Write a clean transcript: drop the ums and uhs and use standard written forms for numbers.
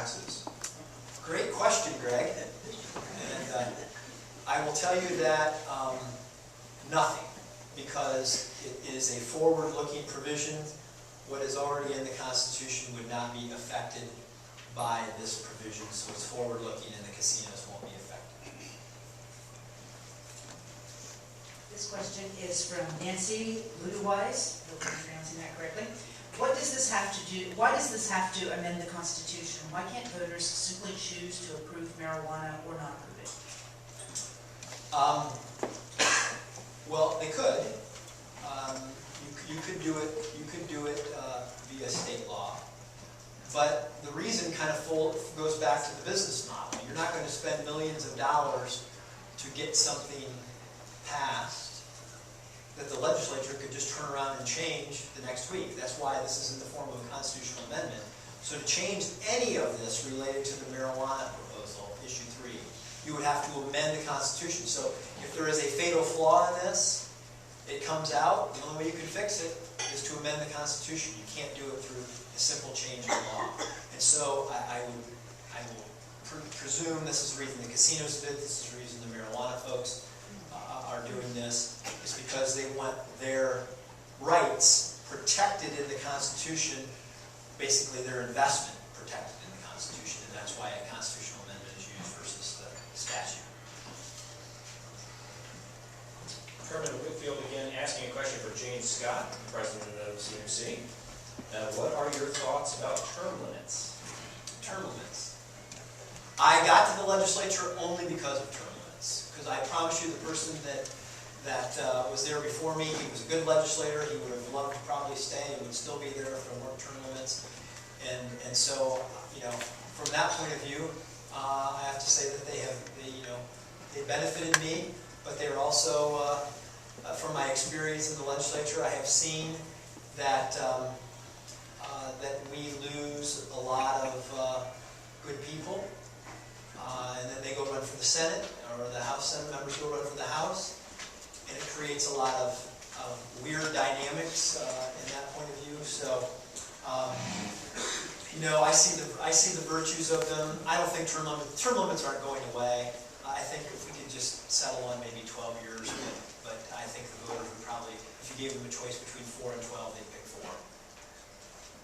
taxes? Great question, Greg. And I will tell you that nothing, because it is a forward-looking provision. What is already in the Constitution would not be affected by this provision, so it's forward-looking and the casinos won't be affected. This question is from Nancy Ludwise. I hope I'm pronouncing that correctly. What does this have to do? Why does this have to amend the Constitution? Why can't voters simply choose to approve marijuana or not approve it? Well, they could. You could do it. You could do it via state law. But the reason kind of goes back to the business model. You're not going to spend millions of dollars to get something passed that the legislature could just turn around and change the next week. That's why this is in the form of a constitutional amendment. So to change any of this related to the marijuana proposal, issue 3, you would have to amend the Constitution. So if there is a fatal flaw in this, it comes out, the only way you can fix it is to amend the Constitution. You can't do it through a simple change in law. And so I will presume this is the reason the casinos did, this is the reason the marijuana folks are doing this, is because they want their rights protected in the Constitution, basically their investment protected in the Constitution, and that's why a constitutional amendment is used versus the statute. Chairman Whitfield again asking a question for Jane Scott, President of CMC. What are your thoughts about term limits? Term limits. I got to the legislature only because of term limits. Because I promise you, the person that was there before me, he was a good legislator. He would have loved to probably stay and would still be there if there weren't term limits. And so, you know, from that point of view, I have to say that they benefited me, but they were also, from my experience in the legislature, I have seen that that we lose a lot of good people, and then they go run for the Senate, or the House Senate members go run for the House, and it creates a lot of weird dynamics in that point of view. So, you know, I see the virtues of them. I don't think term limits aren't going away. I think if we could just settle on maybe 12 years, but I think the voters would probably, if you gave them a choice between 4 and 12, they'd pick